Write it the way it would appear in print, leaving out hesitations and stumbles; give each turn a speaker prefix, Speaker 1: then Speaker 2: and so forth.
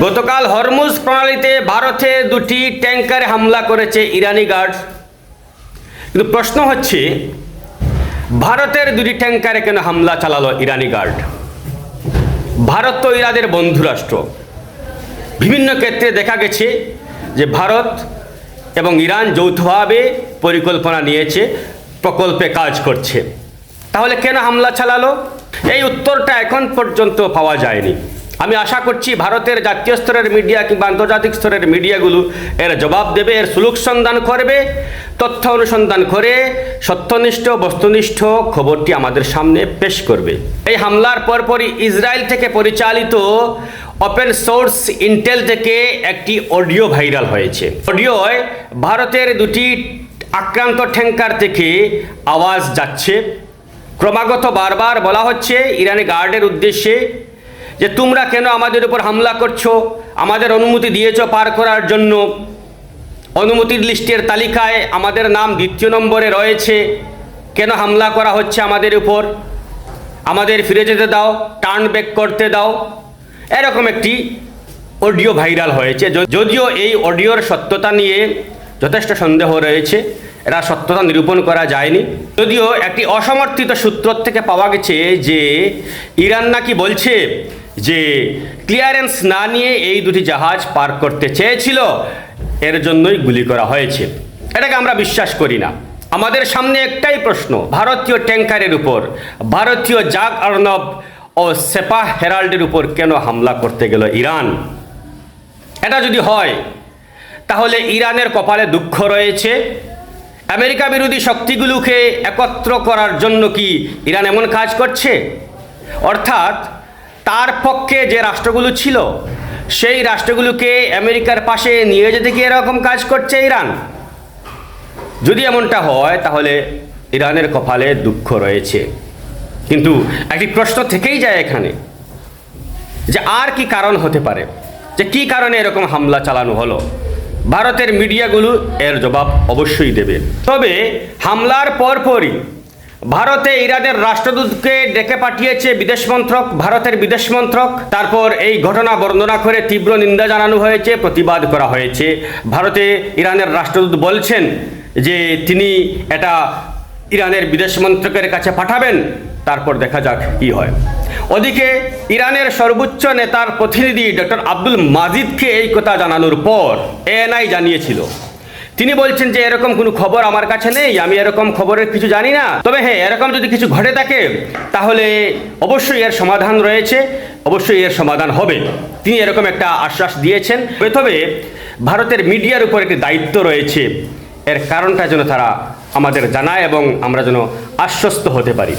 Speaker 1: গতকাল হরমুজ প্রণালীতে ভারতে দুটি ট্যাঙ্কারে হামলা করেছে ইরানি গার্ড। কিন্তু প্রশ্ন হচ্ছে, ভারতের দুটি ট্যাঙ্কারে কেন হামলা চালালো ইরানি গার্ড? ভারত তো ইরানের বন্ধু রাষ্ট্র। বিভিন্ন ক্ষেত্রে দেখা গেছে যে ভারত এবং ইরান যৌথভাবে পরিকল্পনা নিয়েছে, প্রকল্পে কাজ করছে। তাহলে কেন হামলা চালালো? এই উত্তরটা এখন পর্যন্ত পাওয়া যায়নি। আমি আশা করছি ভারতের জাতীয় স্তরের মিডিয়া কিংবা আন্তর্জাতিক স্তরের মিডিয়াগুলো এর জবাব দেবে, এর সুলুক সন্ধান করবে, তথ্য অনুসন্ধান করে সত্যনিষ্ঠ বস্তুনিষ্ঠ খবরটি আমাদের সামনে পেশ করবে। এই হামলার পরপরই ইসরায়েল থেকে পরিচালিত ওপেন সোর্স ইন্টেল থেকে একটি অডিও ভাইরাল হয়েছে। অডিওয় ভারতের দুটি আক্রান্ত ট্যাঙ্কার থেকে আওয়াজ যাচ্ছে। ক্রমাগত বারবার বলা হচ্ছে ইরানি গার্ডের উদ্দেশ্যে যে তোমরা কেন আমাদের উপর হামলা করছো? আমাদের অনুমতি দিয়েছ পার করার জন্য, অনুমতির লিস্টের তালিকায় আমাদের নাম দ্বিতীয় নম্বরে রয়েছে, কেন হামলা করা হচ্ছে আমাদের উপর? আমাদের ফিরে যেতে দাও, টার্ন ব্যাক করতে দাও। এরকম একটি অডিও ভাইরাল হয়েছে। যদিও এই অডিওর সত্যতা নিয়ে যথেষ্ট সন্দেহ রয়েছে, এরা সত্যতা নিরূপণ করা যায়নি। যদিও একটি অসমর্থিত সূত্র থেকে পাওয়া গেছে যে ইরান নাকি বলছে যে ক্লিয়ারেন্স না নিয়ে এই দুটি জাহাজ পার করতে চেয়েছিল, এর জন্যই গুলি করা হয়েছে। এটাকে আমরা বিশ্বাস করি না। আমাদের সামনে একটাই প্রশ্ন, ভারতীয় ট্যাঙ্কারের উপর, ভারতীয় জাগ আর্নব ও সেপাহ হেরাল্ডের উপর কেন হামলা করতে গেল ইরান? এটা যদি হয় তাহলে ইরানের কপালে দুঃখ রয়েছে। আমেরিকা বিরোধী শক্তিগুলোকে একত্র করার জন্য কি ইরান এমন কাজ করছে? অর্থাৎ তার পক্ষে যে রাষ্ট্রগুলো ছিল সেই রাষ্ট্রগুলোকে আমেরিকার পাশে নিয়ে যেতে কি এরকম কাজ করছে ইরান? যদি এমনটা হয় তাহলে ইরানের কপালে দুঃখ রয়েছে। কিন্তু একটি প্রশ্ন থেকেই যায় এখানে যে আর কি কারণ হতে পারে, যে কি কারণে এরকম হামলা চালানো হলো? ভারতের মিডিয়াগুলো এর জবাব অবশ্যই দেবে। তবে হামলার পরপরই ভারতে ইরানের রাষ্ট্রদূতকে ডেকে পাঠিয়েছে বিদেশ মন্ত্রক, ভারতের বিদেশ মন্ত্রক। তারপর এই ঘটনা বর্ণনা করে তীব্র নিন্দা জানানো হয়েছে, প্রতিবাদ করা হয়েছে। ভারতে ইরানের রাষ্ট্রদূত বলছেন যে তিনি এটা ইরানের বিদেশ মন্ত্রকের কাছে পাঠাবেন, তারপর দেখা যাক কি হয়। ওদিকে ইরানের সর্বোচ্চ নেতার প্রতিনিধি ডক্টর আব্দুল মাজিদকে এই কথা জানানোর পর এএনআই জানিয়েছিল, তিনি বলছেন যে এরকম কোনো খবর আমার কাছে নেই, আমি এরকম খবরের কিছু জানি না। তবে হ্যাঁ, এরকম যদি কিছু ঘটে থাকে তাহলে অবশ্যই এর সমাধান রয়েছে, অবশ্যই এর সমাধান হবে। তিনি এরকম একটা আশ্বাস দিয়েছেন। তবে ভারতের মিডিয়ার উপর একটি দায়িত্ব রয়েছে, এর কারণটা যেন তারা আমাদের জানায় এবং আমরা যেন আশ্বস্ত হতে পারি।